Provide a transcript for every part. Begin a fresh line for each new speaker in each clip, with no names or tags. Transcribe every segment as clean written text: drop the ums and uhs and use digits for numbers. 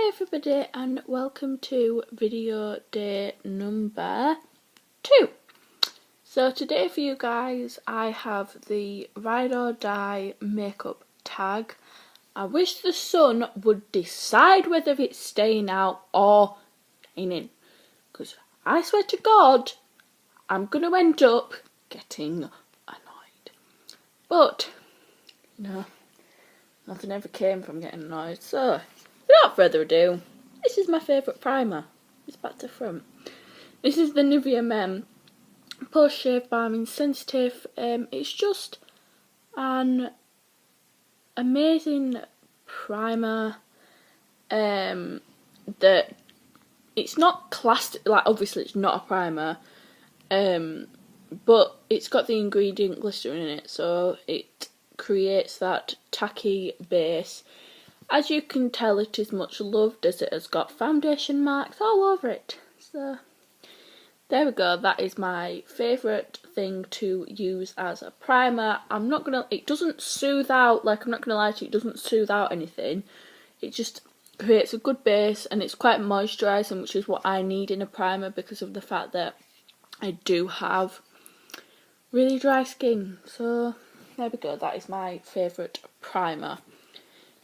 Hi everybody and welcome to video day number 2. So today for you guys I have the Ride or Die makeup tag. I wish the sun would decide whether it's staying out or shining, because I swear to God I'm going to end up getting annoyed. But, nothing ever came from getting annoyed, so without further ado, this is my favourite primer. It's back to front. This is the Nivea Men Post Shave Balm Sensitive. It's just an amazing primer. That it's not classed, like, obviously it's not a primer, but it's got the ingredient glycerin in it, so it creates that tacky base. As you can tell, it is much loved as it has got foundation marks all over it. So there we go, that is my favourite thing to use as a primer. It doesn't soothe out, like, I'm not gonna lie to you, it doesn't soothe out anything. It just creates a good base and it's quite moisturising, which is what I need in a primer because of the fact that I do have really dry skin. So there we go, that is my favourite primer.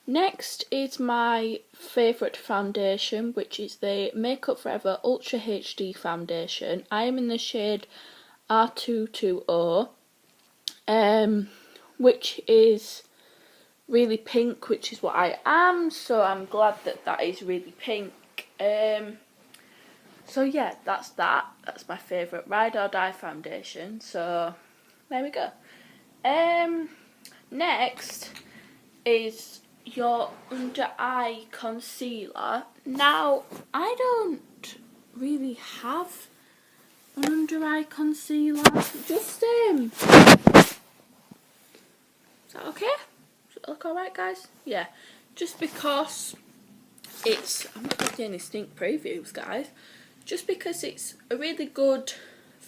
Next is my favourite foundation, which is the Make Up For Ever Ultra HD foundation. I am in the shade R220, which is really pink, which is what I am, so I'm glad that that is really pink. So yeah, that's that. That's my favourite Ride or Die foundation, so there we go. Next is your under eye concealer. Now, I don't really have an under eye concealer. Just is that okay? Does it look alright, guys? Yeah. Just because I'm not getting any sneak previews, guys. Just because it's a really good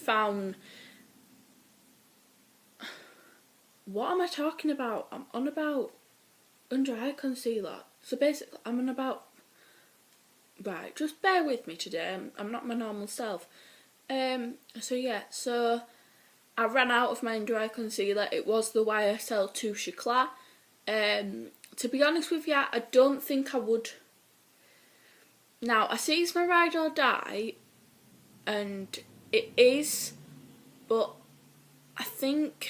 What am I talking about? I'm on about under eye concealer. So basically, I'm on about... Right, just bear with me today. I'm not my normal self. So yeah, so I ran out of my under eye concealer. It was the YSL Touche Eclat. To be honest with you, I don't think I would... Now, I see it's my Ride or Die, and it is, but I think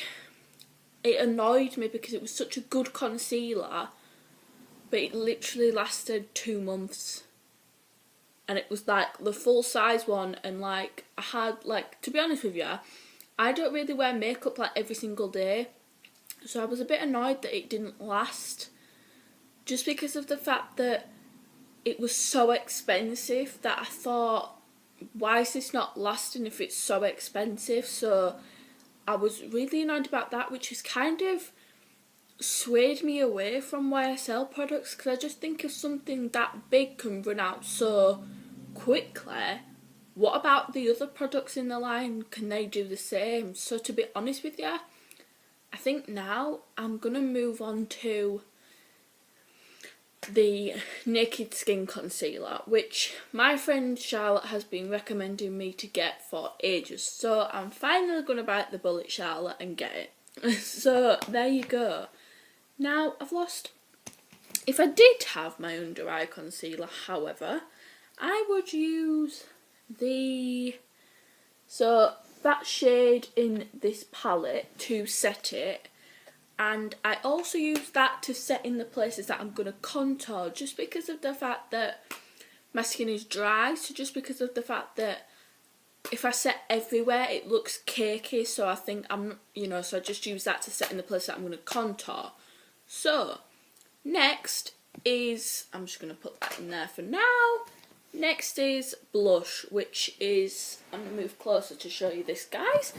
it annoyed me because it was such a good concealer, but it literally lasted 2 months. And it was like the full size one, and like I had, like, to be honest with you, I don't really wear makeup like every single day, so I was a bit annoyed that it didn't last, just because of the fact that it was so expensive that I thought, why is this not lasting if it's so expensive? So I was really annoyed about that, which has kind of swayed me away from YSL products, because I just think if something that big can run out so quickly, what about the other products in the line? Can they do the same? So to be honest with you, I think now I'm going to move on to the Naked Skin Concealer, which my friend Charlotte has been recommending me to get for ages. So I'm finally going to bite the bullet, Charlotte, and get it. So there you go. Now, if I did have my under eye concealer, however, I would use that shade in this palette to set it. And I also use that to set in the places that I'm going to contour, just because of the fact that my skin is dry. So just because of the fact that if I set everywhere, it looks cakey. So I think so I just use that to set in the place that I'm going to contour. So next is, I'm just going to put that in there for now. Next is blush, which is, I'm going to move closer to show you this, guys.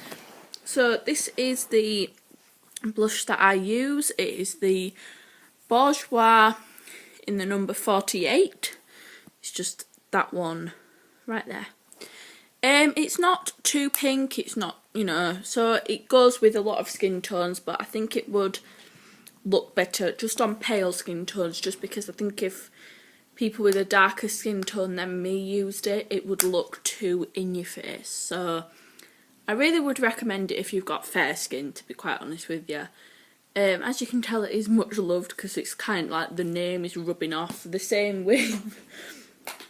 So this is the blush that I use. It is the Bourjois in the number 48. It's just that one right there. It's not too pink, it's not, so it goes with a lot of skin tones, but I think it would look better just on pale skin tones, just because I think if people with a darker skin tone than me used it, it would look too in your face. So I really would recommend it if you've got fair skin, to be quite honest with you. As you can tell, it is much loved because it's kind of like the name is rubbing off. The same with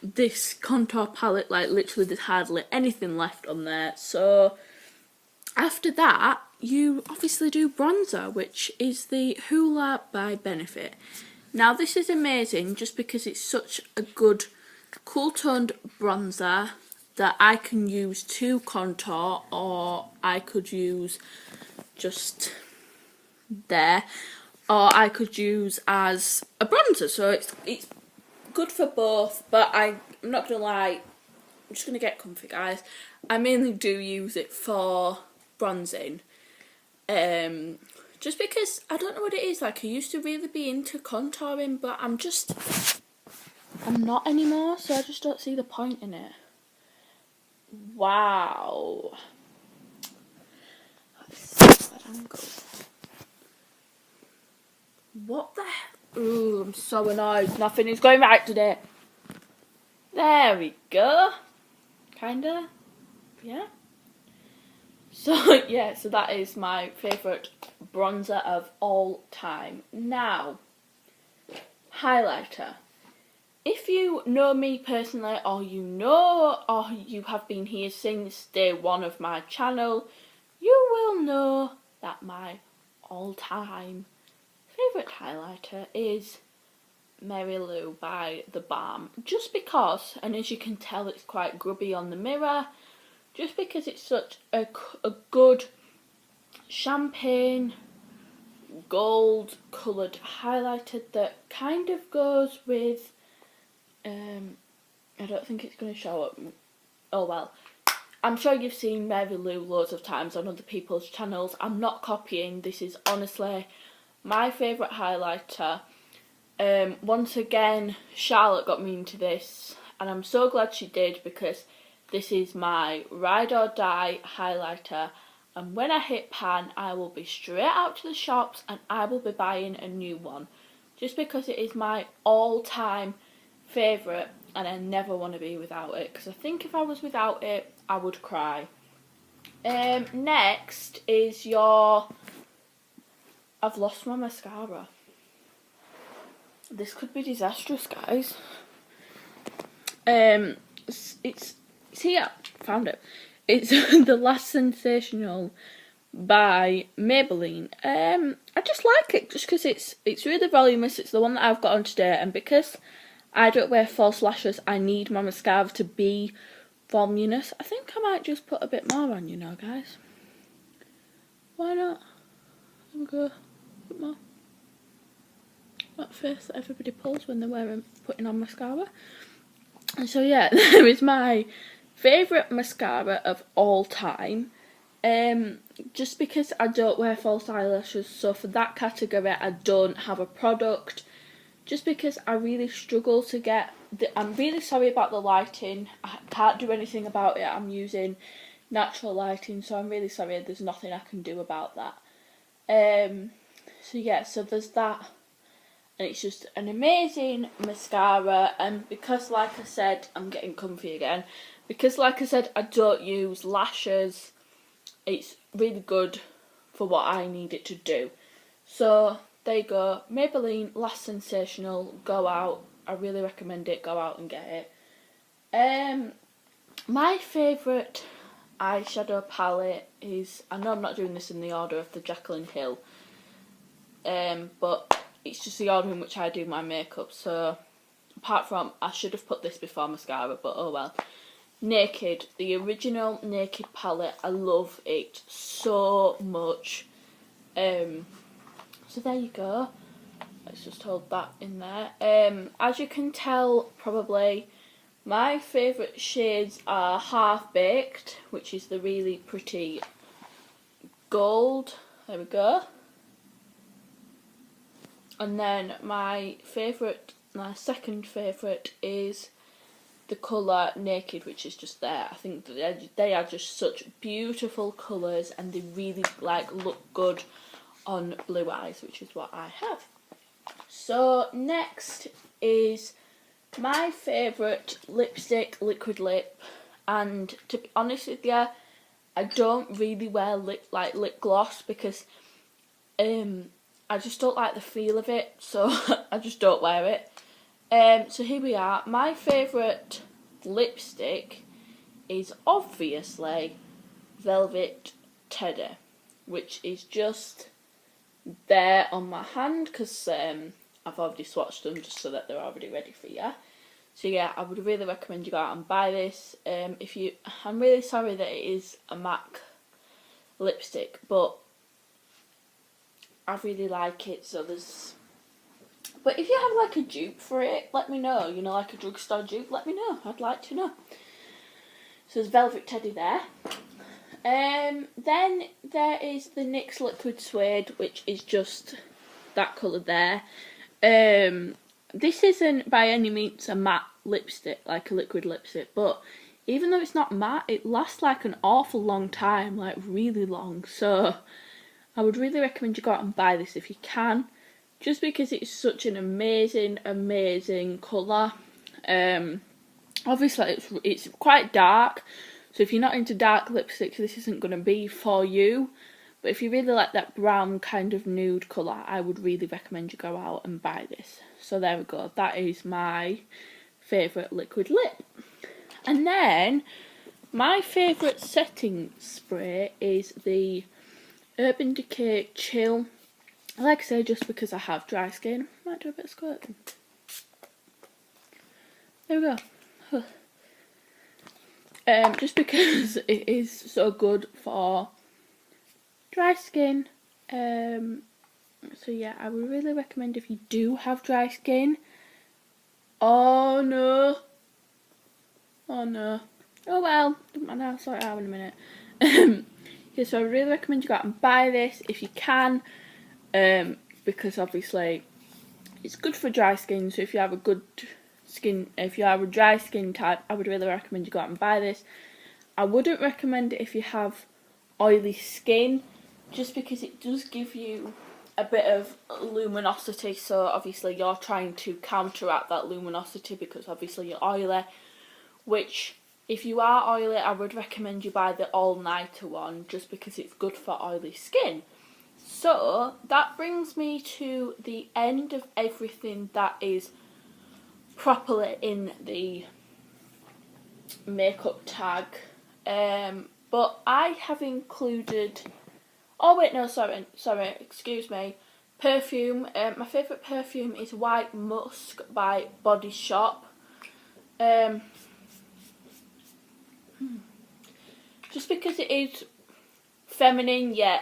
this contour palette, like literally there's hardly anything left on there. So after that, you obviously do bronzer, which is the Hoola by Benefit. Now this is amazing just because it's such a good cool toned bronzer that I can use to contour, or I could use just there, or I could use as a bronzer. So it's good for both, but I'm not gonna lie, I'm just gonna get comfy, guys. I mainly do use it for bronzing, just because I don't know what it is. Like, I used to really be into contouring, but I'm not anymore, so I just don't see the point in it. Wow, that's that angle. What the hell? Ooh, I'm so annoyed. Nothing is going right today. There we go. Kinda. Yeah. So, yeah, so that is my favourite bronzer of all time. Now, highlighter. If you know me personally, or you have been here since day one of my channel, you will know that my all-time favourite highlighter is Mary Lou by The Balm. Just because, and as you can tell it's quite grubby on the mirror, just because it's such a good champagne gold coloured highlighter that kind of goes with, I don't think it's going to show up, oh well. I'm sure you've seen Mary Lou loads of times on other people's channels. I'm not copying, this is honestly my favourite highlighter. Once again, Charlotte got me into this, and I'm so glad she did, because this is my ride or die highlighter, and when I hit pan, I will be straight out to the shops and I will be buying a new one, just because it is my all-time favourite, and I never want to be without it, because I think if I was without it, I would cry. Next is I've lost my mascara. This could be disastrous, guys. It's here. Found it. It's The Last Sensational by Maybelline. I just like it just because it's really voluminous. It's the one that I've got on today, and because I don't wear false lashes, I need my mascara to be voluminous. I think I might just put a bit more on, you know, guys. Why not? There we go. A bit more. That face that everybody pulls when they're putting on mascara. And so yeah, there is my favourite mascara of all time. Just because I don't wear false eyelashes, so for that category I don't have a product. Just because I really struggle to get I'm really sorry about the lighting. I can't do anything about it. I'm using natural lighting, so I'm really sorry. There's nothing I can do about that. So yeah, so there's that. And it's just an amazing mascara, and because, like I said, I'm getting comfy again, because like I said, I don't use lashes, it's really good for what I need it to do. So there you go, Maybelline Last Sensational, go out, I really recommend it, go out and get it. My favourite eyeshadow palette is, I know I'm not doing this in the order of the Jaclyn Hill, but it's just the order in which I do my makeup. So apart from, I should have put this before mascara, but oh well. Naked, the original Naked palette, I love it so much. So there you go, let's just hold that in there. As you can tell probably, my favourite shades are Half Baked, which is the really pretty gold, there we go. And then my second favourite is the colour Naked, which is just there. I think they are just such beautiful colours, and they really look good on blue eyes, which is what I have. So next is My favourite lipstick, Liquid Lip, and to be honest with you, I don't really wear lip gloss because I just don't like the feel of it, so I just don't wear it. So here we are. My favourite lipstick is obviously Velvet Teddy, which is just there on my hand because I've already swatched them just so that they're already ready for you. So yeah, I would really recommend you go out and buy this. I'm really sorry that it is a MAC lipstick, but I really like it. But if you have like a dupe for it, let me know. You know, like a drugstore dupe, let me know. I'd like to know. So there's Velvet Teddy there. Then there is the NYX Liquid Suede, which is just that colour there. This isn't by any means a matte lipstick, like a liquid lipstick, but even though it's not matte, it lasts like an awful long time, like really long. So I would really recommend you go out and buy this if you can, just because it's such an amazing, amazing colour. Obviously it's quite dark, so if you're not into dark lipsticks, this isn't going to be for you. But if you really like that brown kind of nude colour, I would really recommend you go out and buy this. So there we go, that is my favourite liquid lip. And then, my favourite setting spray is the Urban Decay Chill. Like I say, just because I have dry skin, I might do a bit of squirting. There we go. Just because it is so good for dry skin. So yeah, I would really recommend if you do have dry skin. Oh no. Oh no. Oh well, doesn't matter, I'll sort it out in a minute. Yeah, so I really recommend you go out and buy this if you can. Because obviously it's good for dry skin, so if you have a good skin, if you have a dry skin type, I would really recommend you go out and buy this. I wouldn't recommend it if you have oily skin, just because it does give you a bit of luminosity, so obviously you're trying to counteract that luminosity because obviously you're oily, which if you are oily, I would recommend you buy the all-nighter one just because it's good for oily skin. So that brings me to the end of everything that is properly in the makeup tag, but I have included, oh wait, no, sorry, excuse me, perfume. My favourite perfume is White Musk by Body Shop. Just because it is feminine, yet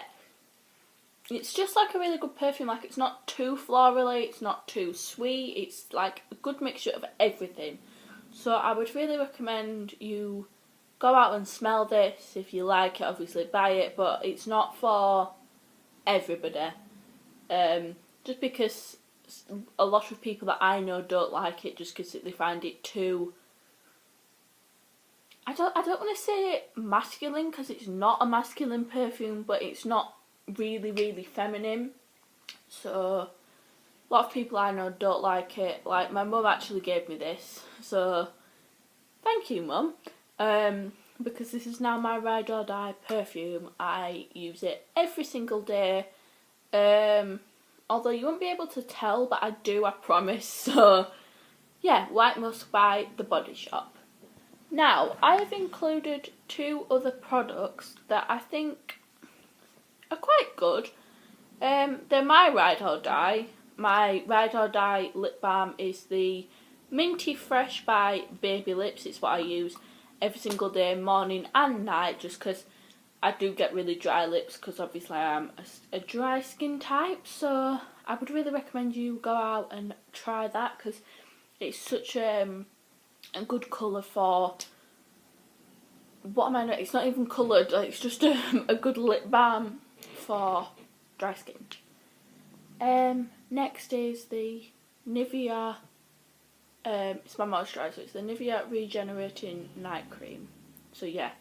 it's just like a really good perfume. Like, it's not too florally, it's not too sweet, it's like a good mixture of everything. So I would really recommend you go out and smell this. If you like it, obviously buy it, but it's not for everybody. Just because a lot of people that I know don't like it, just because they find it too, I don't want to say masculine, because it's not a masculine perfume, but it's not really, really feminine. So a lot of people I know don't like it. Like, my mum actually gave me this, so thank you, Mum. Because this is now my ride or die perfume. I use it every single day. Although you won't be able to tell, but I do, I promise. So yeah, White Musk by The Body Shop. Now, I have included 2 other products that I think are quite good. They're my ride or die. My ride or die lip balm is the Minty Fresh by Baby Lips. It's what I use every single day, morning and night, just because I do get really dry lips, because obviously I am a dry skin type. So I would really recommend you go out and try that, because it's such a good colour for, what am I not, it's not even coloured, it's just a good lip balm for dry skin. Next is the Nivea, it's my moisturiser, it's the Nivea Regenerating Night Cream. So yeah,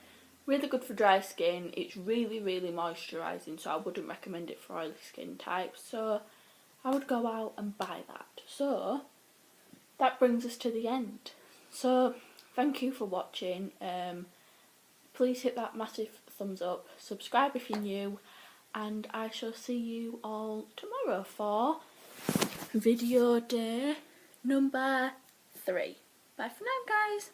really good for dry skin, it's really, really moisturising, so I wouldn't recommend it for oily skin types, so I would go out and buy that. So that brings us to the end. So thank you for watching. Please hit that massive thumbs up, subscribe if you're new, and I shall see you all tomorrow for video day number 3. Bye for now, guys.